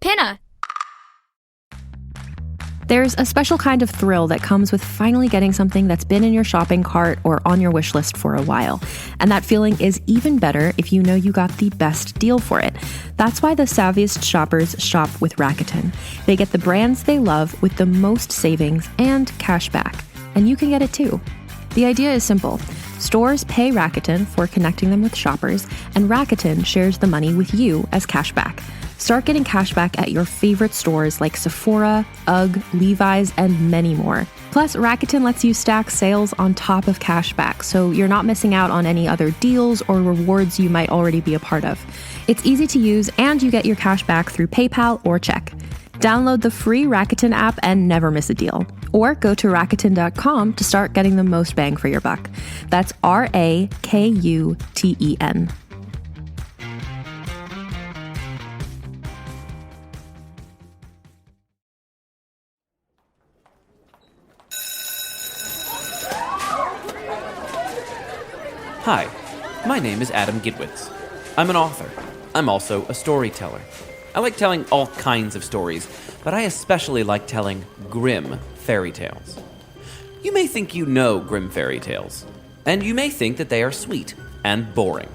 Pinna. There's a special kind of thrill that comes with finally getting something that's been in your shopping cart or on your wish list for a while. And that feeling is even better if you know you got the best deal for it. That's why the savviest shoppers shop with Rakuten. They get the brands they love with the most savings and cash back. And you can get it too. The idea is simple. Stores pay Rakuten for connecting them with shoppers, and Rakuten shares the money with you as cashback. Start getting cashback at your favorite stores like Sephora, UGG, Levi's, and many more. Plus, Rakuten lets you stack sales on top of cashback, so you're not missing out on any other deals or rewards you might already be a part of. It's easy to use, and you get your cashback through PayPal or check. Download the free Rakuten app and never miss a deal. Or go to Rakuten.com to start getting the most bang for your buck. That's Rakuten. Hi, my name is Adam Gidwitz. I'm an author. I'm also a storyteller. I like telling all kinds of stories, but I especially like telling Grimm fairy tales. You may think you know Grimm fairy tales, and you may think that they are sweet and boring.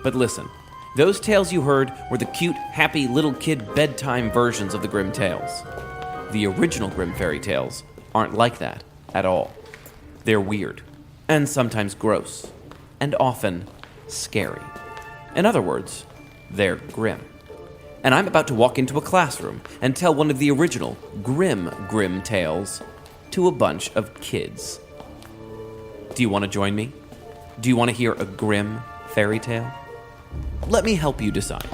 But listen, those tales you heard were the cute, happy little kid bedtime versions of the Grimm tales. The original Grimm fairy tales aren't like that at all. They're weird, and sometimes gross, and often scary. In other words, they're grim. And I'm about to walk into a classroom and tell one of the original Grimm tales to a bunch of kids. Do you want to join me? Do you want to hear a Grimm fairy tale? Let me help you decide.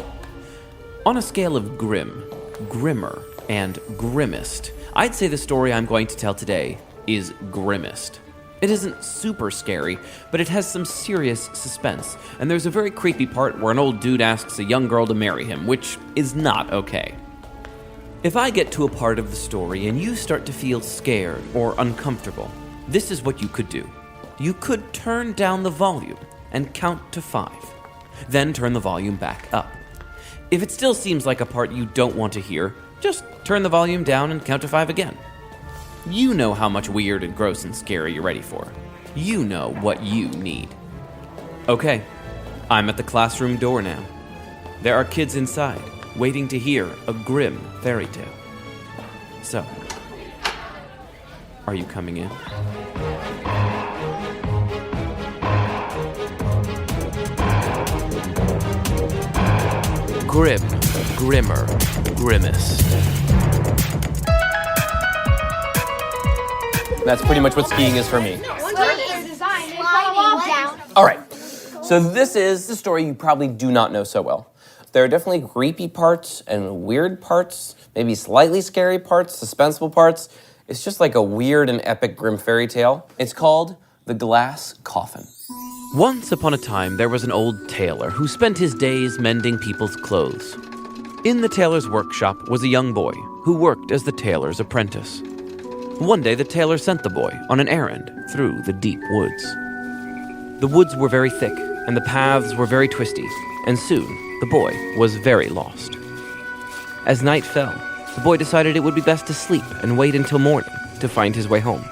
On a scale of grim, grimmer, and grimmest, I'd say the story I'm going to tell today is grimmest. It isn't super scary, but it has some serious suspense, and there's a very creepy part where an old dude asks a young girl to marry him, which is not okay. If I get to a part of the story and you start to feel scared or uncomfortable, this is what you could do. You could turn down the volume and count to 5, then turn the volume back up. If it still seems like a part you don't want to hear, just turn the volume down and count to 5 again. You know how much weird and gross and scary you're ready for. You know what you need. Okay, I'm at the classroom door now. There are kids inside, waiting to hear a Grimm fairy tale. So, are you coming in? Grimm, grimmer, grimmest. That's pretty much what skiing is for me. All right, so this is the story you probably do not know so well. There are definitely creepy parts and weird parts, maybe slightly scary parts, suspenseful parts. It's just like a weird and epic Grimm fairy tale. It's called The Glass Coffin. Once upon a time, there was an old tailor who spent his days mending people's clothes. In the tailor's workshop was a young boy who worked as the tailor's apprentice. One day, the tailor sent the boy on an errand through the deep woods. The woods were very thick, and the paths were very twisty, and soon the boy was very lost. As night fell, the boy decided it would be best to sleep and wait until morning to find his way home.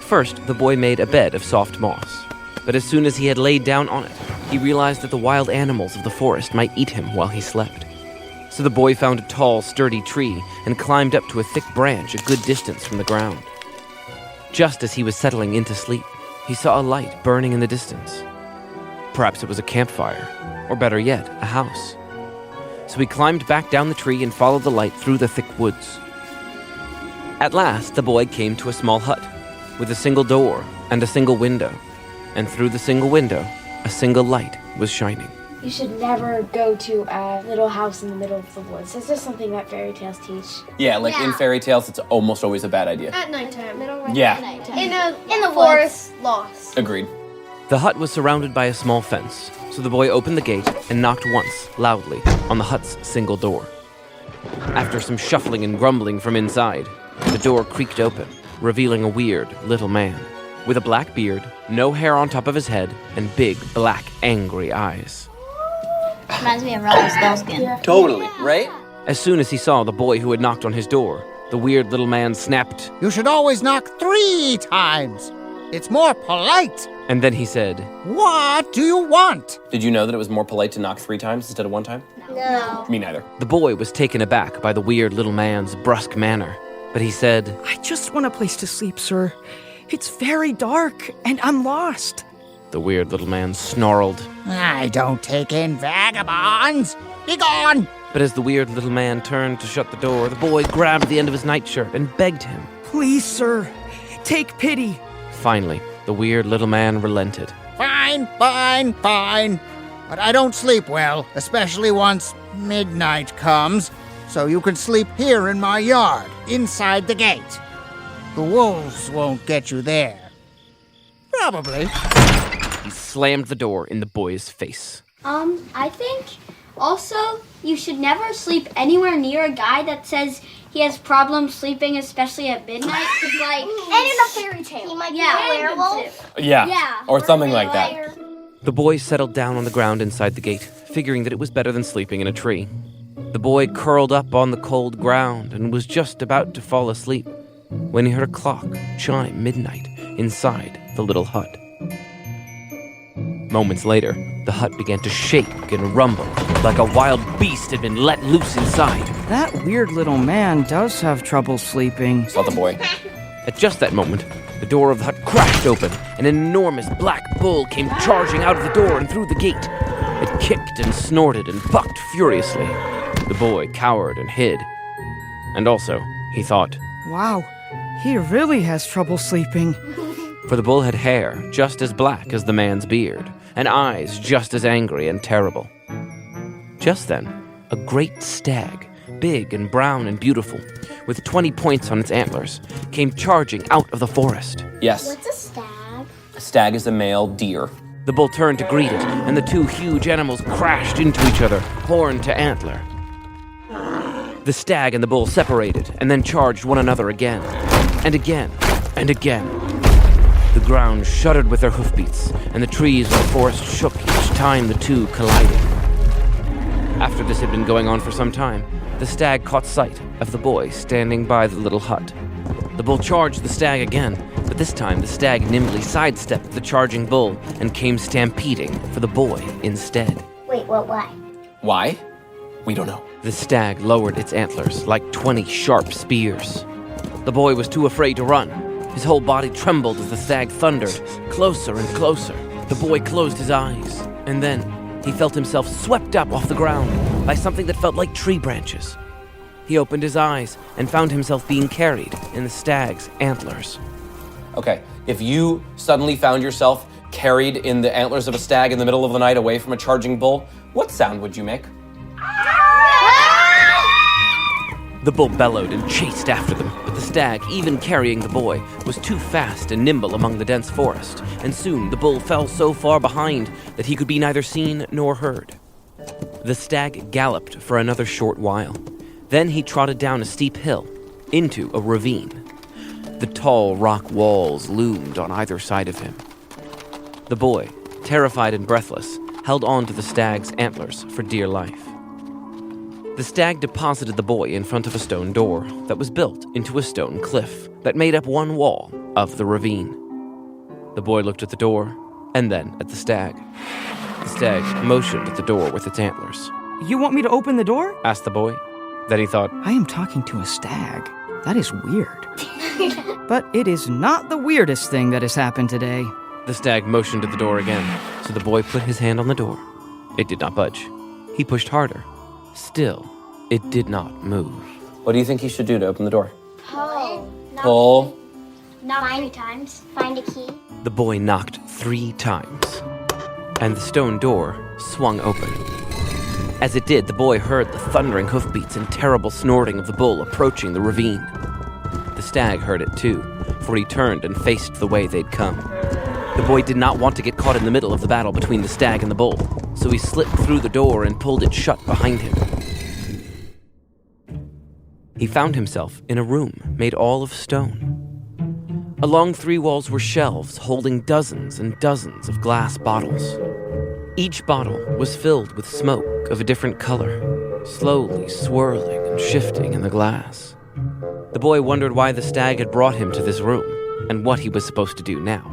First, the boy made a bed of soft moss, but as soon as he had laid down on it, he realized that the wild animals of the forest might eat him while he slept. So the boy found a tall, sturdy tree and climbed up to a thick branch a good distance from the ground. Just as he was settling into sleep, he saw a light burning in the distance. Perhaps it was a campfire, or better yet, a house. So he climbed back down the tree and followed the light through the thick woods. At last, the boy came to a small hut with a single door and a single window, and through the single window, a single light was shining. You should never go to a little house in the middle of the woods. Is this something that fairy tales teach? Yeah, in fairy tales, it's almost always a bad idea. At nighttime. Yeah. In the forest. Lost. Agreed. The hut was surrounded by a small fence, so the boy opened the gate and knocked once, loudly, on the hut's single door. After some shuffling and grumbling from inside, the door creaked open, revealing a weird little man with a black beard, no hair on top of his head, and big, black, angry eyes. Reminds me of Rumpelstiltskin. Totally, right? As soon as he saw the boy who had knocked on his door, the weird little man snapped, You should always knock 3 times. It's more polite. and then he said, What do you want? Did you know that it was more polite to knock 3 times instead of 1 time? No. Me neither. The boy was taken aback by the weird little man's brusque manner, but he said, I just want a place to sleep, sir. It's very dark, and I'm lost. The weird little man snarled. I don't take in vagabonds. Be gone. But as the weird little man turned to shut the door, the boy grabbed the end of his nightshirt and begged him. Please, sir, take pity. Finally, the weird little man relented. Fine. But I don't sleep well, especially once midnight comes. So you can sleep here in my yard, inside the gate. The wolves won't get you there. Probably. He slammed the door in the boy's face. I think also you should never sleep anywhere near a guy that says he has problems sleeping, especially at midnight. Like, And in a fairy tale. he might be a werewolf. Yeah. Or something like that. The boy settled down on the ground inside the gate, figuring that it was better than sleeping in a tree. The boy curled up on the cold ground and was just about to fall asleep when he heard a clock chime midnight inside the little hut. Moments later, the hut began to shake and rumble like a wild beast had been let loose inside. That weird little man does have trouble sleeping. Saw the boy. At just that moment, the door of the hut crashed open, and an enormous black bull came charging out of the door and through the gate. It kicked and snorted and bucked furiously. The boy cowered and hid. And also, he thought, Wow, he really has trouble sleeping. for the bull had hair just as black as the man's beard, and eyes just as angry and terrible. Just then, a great stag, big and brown and beautiful, with 20 points on its antlers, came charging out of the forest. Yes. What's a stag? A stag is a male deer. The bull turned to greet it, and the 2 huge animals crashed into each other, horn to antler. The stag and the bull separated, and then charged one another again, and again, and again. The ground shuddered with their hoofbeats, and the trees in the forest shook each time the 2 collided. After this had been going on for some time, the stag caught sight of the boy standing by the little hut. The bull charged the stag again, but this time the stag nimbly sidestepped the charging bull and came stampeding for the boy instead. Wait, why? Why? We don't know. The stag lowered its antlers like 20 sharp spears. The boy was too afraid to run. His whole body trembled as the stag thundered, closer and closer. The boy closed his eyes, and then he felt himself swept up off the ground by something that felt like tree branches. He opened his eyes and found himself being carried in the stag's antlers. Okay, if you suddenly found yourself carried in the antlers of a stag in the middle of the night away from a charging bull, what sound would you make? The bull bellowed and chased after them, but the stag, even carrying the boy, was too fast and nimble among the dense forest, and soon the bull fell so far behind that he could be neither seen nor heard. The stag galloped for another short while. Then he trotted down a steep hill, into a ravine. The tall rock walls loomed on either side of him. The boy, terrified and breathless, held on to the stag's antlers for dear life. The stag deposited the boy in front of a stone door that was built into a stone cliff that made up one wall of the ravine. The boy looked at the door, and then at the stag. The stag motioned at the door with its antlers. You want me to open the door? Asked the boy. Then he thought, I am talking to a stag. That is weird. But it is not the weirdest thing that has happened today. The stag motioned at the door again, so the boy put his hand on the door. It did not budge. He pushed harder. Still, it did not move. What do you think he should do to open the door? Pull. Knock 3 times. Find a key. The boy knocked 3 times, and the stone door swung open. As it did, the boy heard the thundering hoofbeats and terrible snorting of the bull approaching the ravine. The stag heard it too, for he turned and faced the way they'd come. The boy did not want to get caught in the middle of the battle between the stag and the bull, so he slipped through the door and pulled it shut behind him. He found himself in a room made all of stone. Along 3 walls were shelves holding dozens and dozens of glass bottles. Each bottle was filled with smoke of a different color, slowly swirling and shifting in the glass. The boy wondered why the stag had brought him to this room and what he was supposed to do now.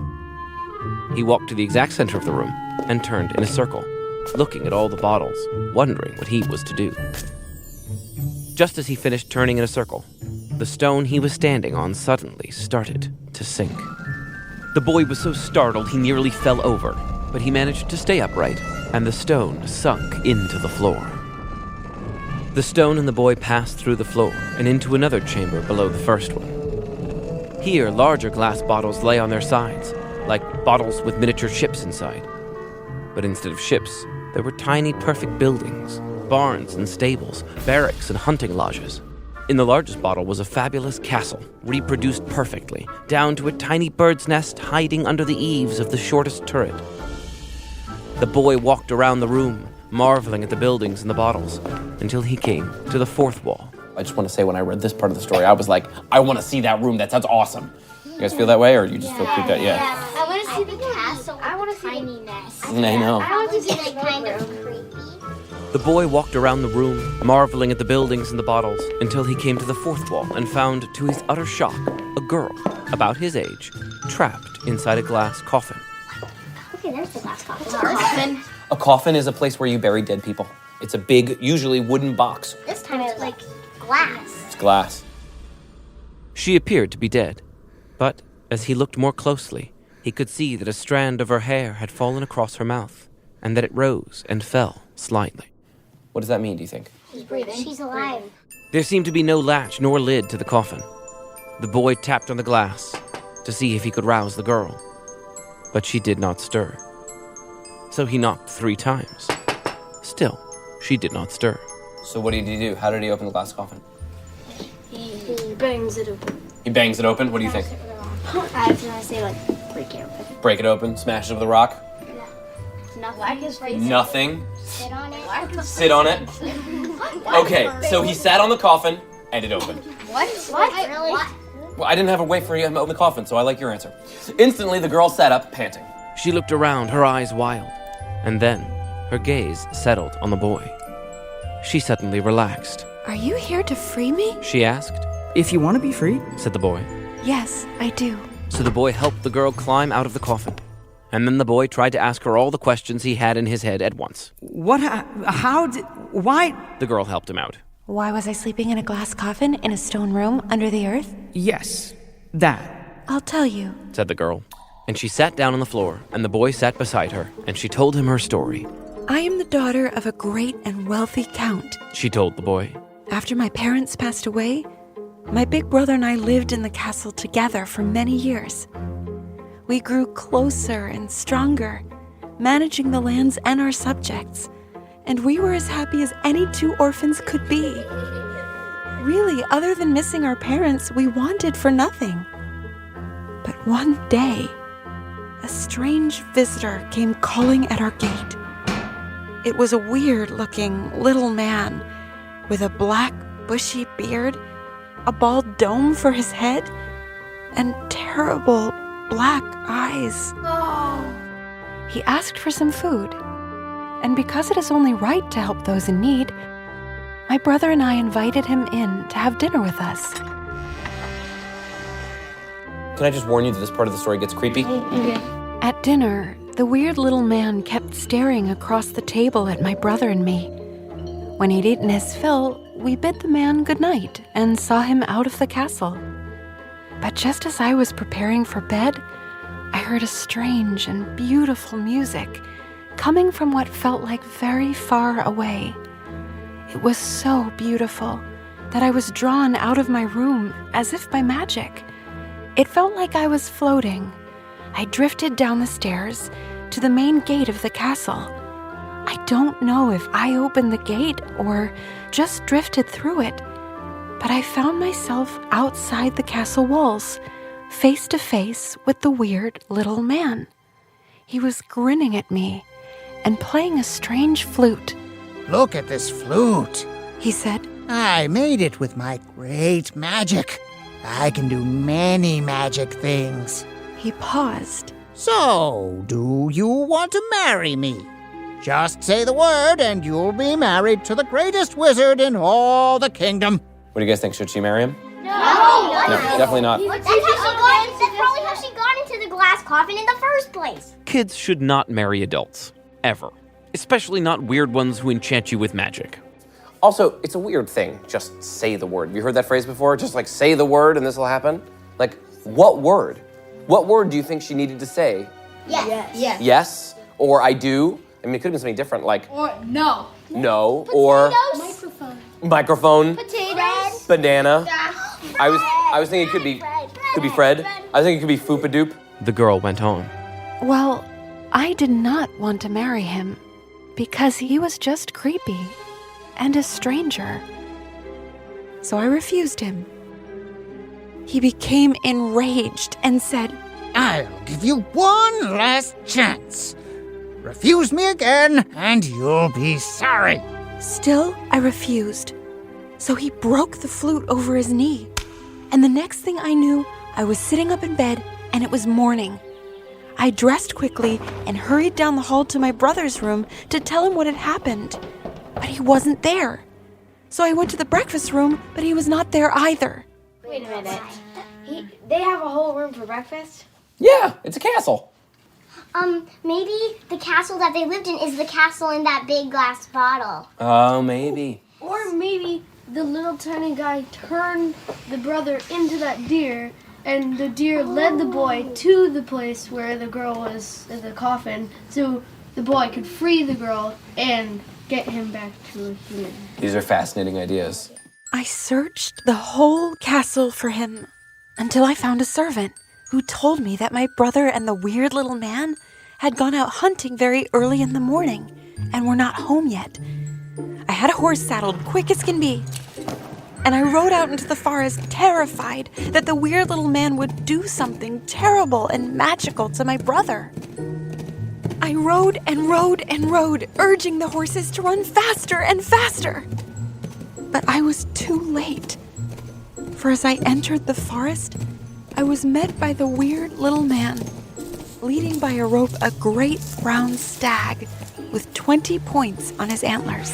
He walked to the exact center of the room and turned in a circle, looking at all the bottles, wondering what he was to do. Just as he finished turning in a circle, the stone he was standing on suddenly started to sink. The boy was so startled he nearly fell over, but he managed to stay upright, and the stone sunk into the floor. The stone and the boy passed through the floor and into another chamber below the first one. Here, larger glass bottles lay on their sides, like bottles with miniature ships inside. But instead of ships, there were tiny, perfect buildings, barns and stables, barracks and hunting lodges. In the largest bottle was a fabulous castle, reproduced perfectly, down to a tiny bird's nest hiding under the eaves of the shortest turret. The boy walked around the room, marveling at the buildings and the bottles, until he came to the fourth wall. I just want to say, when I read this part of the story, I was like, I want to see that room. That sounds awesome. You guys feel that way, or you just feel creeped out? Yeah. I want to see the castle. I want to see tiny nest. I know. I want to see like kind of creepy. The boy walked around the room, marveling at the buildings and the bottles, until he came to the fourth wall and found, to his utter shock, a girl, about his age, trapped inside a glass coffin. Okay, there's the glass coffin. A coffin is a place where you bury dead people. It's a big, usually wooden box. This time it's like glass. It's glass. She appeared to be dead, but as he looked more closely, he could see that a strand of her hair had fallen across her mouth, and that it rose and fell slightly. What does that mean, do you think? She's breathing. She's alive. There seemed to be no latch nor lid to the coffin. The boy tapped on the glass to see if he could rouse the girl, but she did not stir. So he knocked 3 times. Still, she did not stir. So what did he do? How did he open the glass coffin? He bangs it open. He bangs it open? What do you think? I was going to say like break it open. Break it open, smash it with a rock? Nothing. Whack his face. Nothing. Sit on it. Sit on it. Okay, so he sat on the coffin and it opened. What? Really? What? Well, I didn't have a way for him to open the coffin, so I like your answer. Instantly, the girl sat up, panting. She looked around, her eyes wild, and then her gaze settled on the boy. She suddenly relaxed. Are you here to free me? She asked. If you want to be free. Said the boy. Yes, I do. So the boy helped the girl climb out of the coffin. And then the boy tried to ask her all the questions he had in his head at once. Why? The girl helped him out. Why was I sleeping in a glass coffin in a stone room under the earth? Yes, that. I'll tell you. Said the girl. And she sat down on the floor, and the boy sat beside her, and she told him her story. I am the daughter of a great and wealthy count. She told the boy. After my parents passed away, my big brother and I lived in the castle together for many years. We grew closer and stronger, managing the lands and our subjects, and we were as happy as any 2 orphans could be. Really, other than missing our parents, we wanted for nothing. But one day, a strange visitor came calling at our gate. It was a weird-looking little man with a black, bushy beard, a bald dome for his head, and terrible black eyes. He asked for some food, and because it is only right to help those in need, my brother and I invited him in to have dinner with us. Can I just warn you that this part of the story gets creepy? Okay. At dinner, the weird little man kept staring across the table at my brother and me. When he'd eaten his fill, we bid the man good night and saw him out of the castle. But just as I was preparing for bed, I heard a strange and beautiful music coming from what felt like very far away. It was so beautiful that I was drawn out of my room as if by magic. It felt like I was floating. I drifted down the stairs to the main gate of the castle. I don't know if I opened the gate or just drifted through it, but I found myself outside the castle walls, face to face with the weird little man. He was grinning at me and playing a strange flute. Look at this flute. He said, I made it with my great magic. I can do many magic things. He paused. So, do you want to marry me? Just say the word and you'll be married to the greatest wizard in all the kingdom. What do you guys think? Should she marry him? No, definitely not. That's probably how she got into the glass coffin in the first place. Kids should not marry adults. Ever. Especially not weird ones who enchant you with magic. Also, it's a weird thing. Just say the word. Have you heard that phrase before? Just like say the word and this will happen? Like, what word? What word do you think she needed to say? Yes. Yes? Or I do? I mean, it could have been something different, like... Or no. No. Potatoes. Or... Microphone. Potatoes. Banana. I was thinking it could be Fred. I was thinking it could be Foopadoop. The girl went on. Well, I did not want to marry him because he was just creepy and a stranger. So I refused him. He became enraged and said, I'll give you one last chance. Refuse me again, and you'll be sorry. Still, I refused. So he broke the flute over his knee. And the next thing I knew, I was sitting up in bed, and it was morning. I dressed quickly and hurried down the hall to my brother's room to tell him what had happened. But he wasn't there. So I went to the breakfast room, but he was not there either. Wait a minute. They have a whole room for breakfast? Yeah, it's a castle. Maybe the castle that they lived in is the castle in that big glass bottle. Oh, maybe. Or maybe the little tiny guy turned the brother into that deer, and the deer led the boy to the place where the girl was in the coffin, so the boy could free the girl and get him back to a human. These are fascinating ideas. I searched the whole castle for him until I found a servant who told me that my brother and the weird little man had gone out hunting very early in the morning and were not home yet. I had a horse saddled quick as can be, and I rode out into the forest terrified that the weird little man would do something terrible and magical to my brother. I rode and rode and rode, urging the horses to run faster and faster. But I was too late, for as I entered the forest, I was met by the weird little man, leading by a rope a great brown stag with 20 points on his antlers.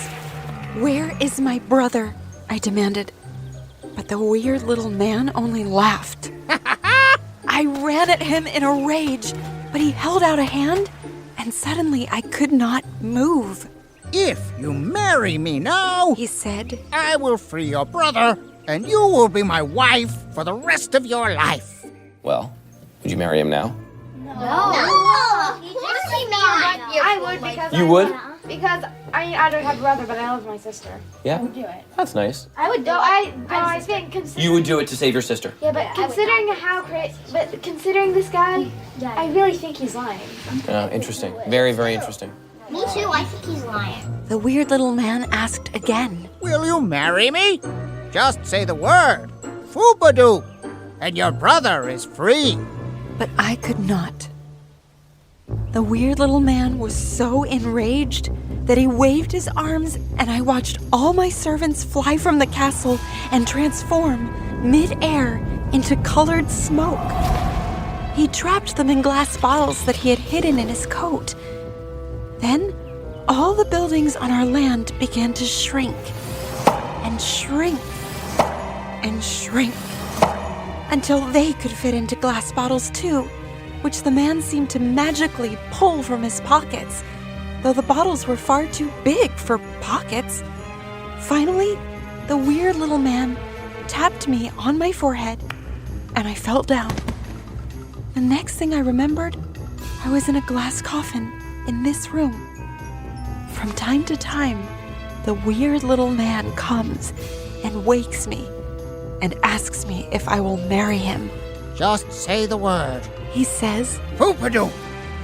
"Where is my brother?" I demanded. But the weird little man only laughed. I ran at him in a rage, but he held out a hand, and suddenly I could not move. If you marry me now, He said, I will free your brother, and you will be my wife for the rest of your life. Well, would you marry him now? No. I would because You would? Because I don't have a brother, but I love my sister. Yeah? I would do it. That's nice. I would do it. I think considering. You would do it to save your sister. Yeah, but considering this guy, I really think he's lying. Interesting. Very, very interesting. Me too, I think he's lying. The weird little man asked again. Will you marry me? Just say the word, Foopadoop, and your brother is free. But I could not. The weird little man was so enraged that he waved his arms, and I watched all my servants fly from the castle and transform mid-air into colored smoke. He trapped them in glass bottles that he had hidden in his coat. Then, all the buildings on our land began to shrink and shrink and shrink until they could fit into glass bottles too, which the man seemed to magically pull from his pockets, though the bottles were far too big for pockets. Finally, the weird little man tapped me on my forehead, and I fell down. The next thing I remembered, I was in a glass coffin in this room. From time to time, the weird little man comes and wakes me and asks me if I will marry him. Just say the word, He says, Foopadoop.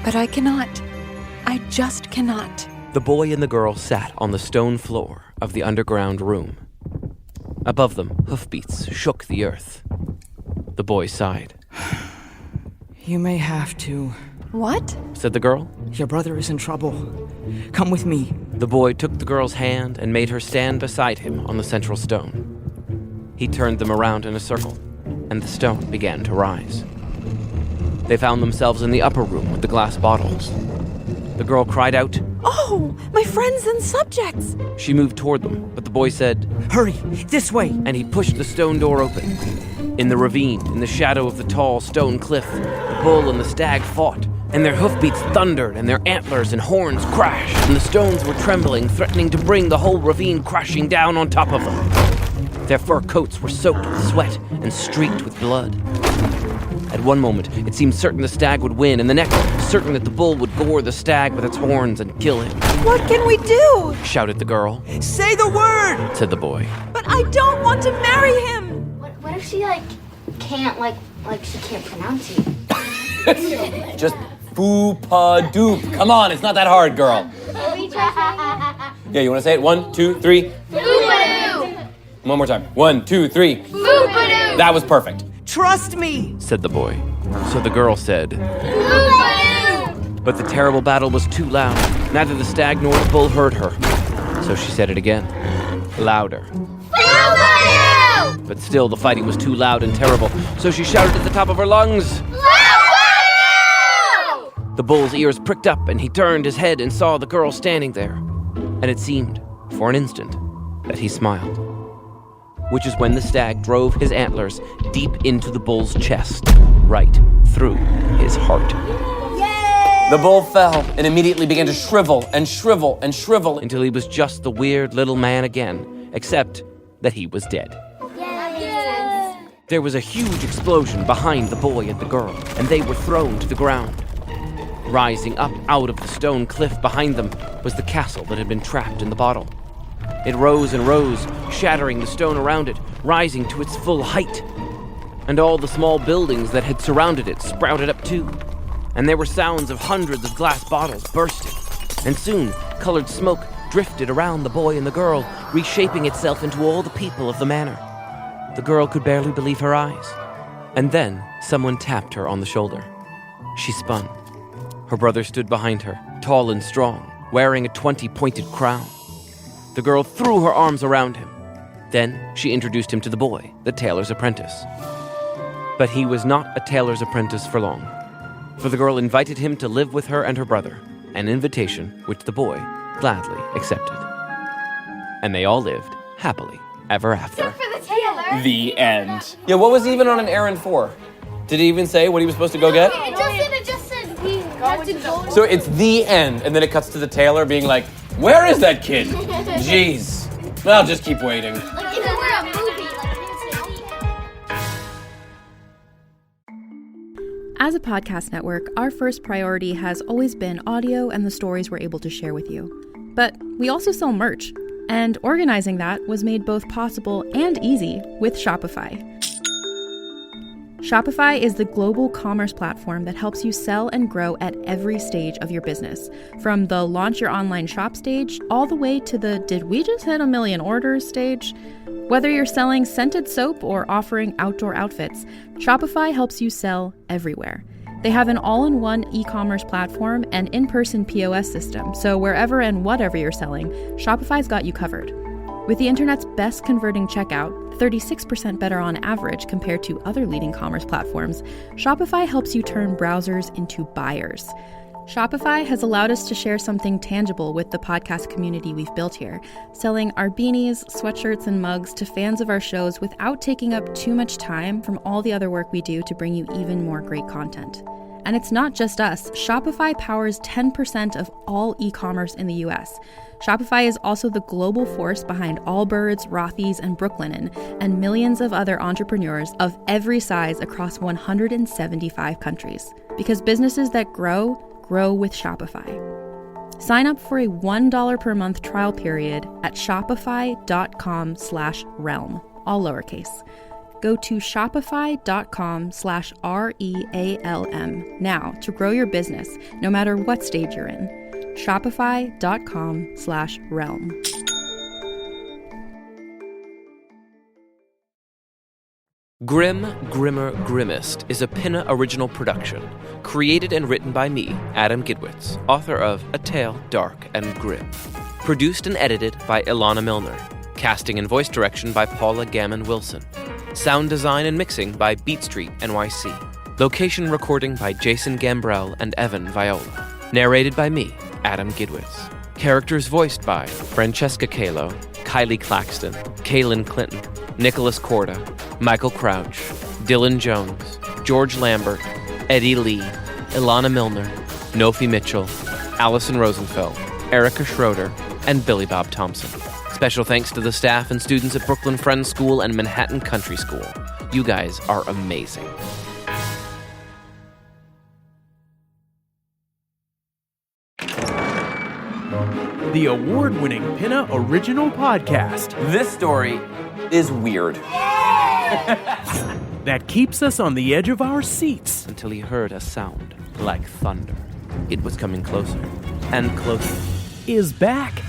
but I cannot. I just cannot. The boy and the girl sat on the stone floor of the underground room. Above them, hoofbeats shook the earth. The boy sighed. You may have to. What? Said the girl. Your brother is in trouble. Come with me. The boy took the girl's hand and made her stand beside him on the central stone. He turned them around in a circle, and the stone began to rise. They found themselves in the upper room with the glass bottles. The girl cried out. Oh, my friends and subjects! She moved toward them, but the boy said, Hurry, this way. and he pushed the stone door open. In the ravine, in the shadow of the tall stone cliff, the bull and the stag fought, and their hoofbeats thundered, and their antlers and horns crashed, and the stones were trembling, threatening to bring the whole ravine crashing down on top of them. Their fur coats were soaked with sweat and streaked with blood. At one moment, it seemed certain the stag would win, and the next, certain that the bull would gore the stag with its horns and kill him. What can we do? Shouted the girl. Say the word! Said the boy. But I don't want to marry him! What if she can't she can't pronounce it? Just boo-pa-doop. Come on, it's not that hard, girl. Yeah, you want to say it? 1, 2, 3. Boo-ba-doo! One more time. 1, 2, 3. Boo-ba-doo! That was perfect. Trust me! Said the boy. So the girl said, Boo-ba-doo! but the terrible battle was too loud. Neither the stag nor the bull heard her. So she said it again, louder. Boo-ba-doo! But still the fighting was too loud and terrible. So she shouted at the top of her lungs. Boo-ba-doo! The bull's ears pricked up, and he turned his head and saw the girl standing there. And it seemed, for an instant, that he smiled. Which is when the stag drove his antlers deep into the bull's chest, right through his heart. The bull fell and immediately began to shrivel and shrivel and shrivel Until he was just the weird little man again, except that he was dead. There was a huge explosion behind the boy and the girl, and they were thrown to the ground. Rising up out of the stone cliff behind them was the castle that had been trapped in the bottle. It rose and rose, shattering the stone around it, rising to its full height. And all the small buildings that had surrounded it sprouted up too. And there were sounds of hundreds of glass bottles bursting. And soon, colored smoke drifted around the boy and the girl, reshaping itself into all the people of the manor. The girl could barely believe her eyes. And then someone tapped her on the shoulder. She spun. Her brother stood behind her, tall and strong, wearing a 20-pointed crown. The girl threw her arms around him. Then she introduced him to the boy, the tailor's apprentice. But he was not a tailor's apprentice for long, for the girl invited him to live with her and her brother, an invitation which the boy gladly accepted. And they all lived happily ever after. For the tailor. The end. Yeah, what was he even on an errand for? Did he even say what he was supposed to go get? It just said he had to go. So it's the end, and then it cuts to the tailor being like, where is that kid? Jeez. I'll just keep waiting. Like if it were a movie, As a podcast network, our first priority has always been audio and the stories we're able to share with you. But we also sell merch, and organizing that was made both possible and easy with Shopify. Shopify is the global commerce platform that helps you sell and grow at every stage of your business, from the launch your online shop stage all the way to the did we just hit 1 million orders stage. Whether you're selling scented soap or offering outdoor outfits, Shopify helps you sell everywhere. They have an all-in-one e-commerce platform and in-person POS system, so wherever and whatever you're selling, Shopify's got you covered. With the internet's best converting checkout, 36% better on average compared to other leading commerce platforms, Shopify helps you turn browsers into buyers. Shopify has allowed us to share something tangible with the podcast community we've built here, selling our beanies, sweatshirts, and mugs to fans of our shows without taking up too much time from all the other work we do to bring you even more great content. And it's not just us. Shopify powers 10% of all e-commerce in the US. Shopify is also the global force behind Allbirds, Rothy's, and Brooklinen, and millions of other entrepreneurs of every size across 175 countries. Because businesses that grow with Shopify. Sign up for a $1 per month trial period at shopify.com/realm, all lowercase. Go to shopify.com/REALM now to grow your business, no matter what stage you're in. Shopify.com/realm. Grimm, Grimmer, Grimmest is a Pinna original production, created and written by me, Adam Gidwitz, author of A Tale Dark and Grim. Produced and edited by Ilana Milner. Casting and voice direction by Paula Gammon-Wilson. Sound design and mixing by Beat Street NYC. Location recording by Jason Gambrell and Evan Viola. Narrated by me, Adam Gidwitz. Characters voiced by Francesca Kalo, Kylie Claxton, Kaylin Clinton, Nicholas Corda, Michael Crouch, Dylan Jones, George Lambert, Eddie Lee, Ilana Milner, Nofi Mitchell, Allison Rosenfeld, Erica Schroeder, and Billy Bob Thompson. Special thanks to the staff and students at Brooklyn Friends School and Manhattan Country School. You guys are amazing. The award-winning Pinna Original Podcast This story is weird. that keeps us on the edge of our seats. Until he heard a sound like thunder. It was coming closer and closer. Is back.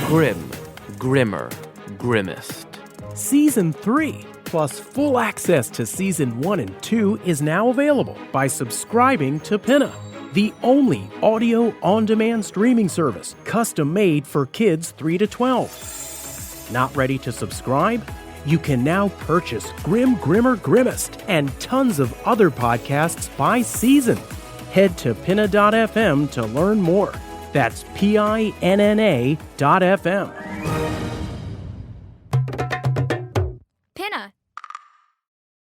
Grimm, Grimmer, Grimmest. Season 3, plus full access to Season 1 and 2 is now available by subscribing to Pinna, the only audio on-demand streaming service custom-made for kids 3 to 12. Not ready to subscribe? You can now purchase Grimm, Grimmer, Grimmest and tons of other podcasts by season. Head to pinna.fm to learn more. That's PINNA.FM.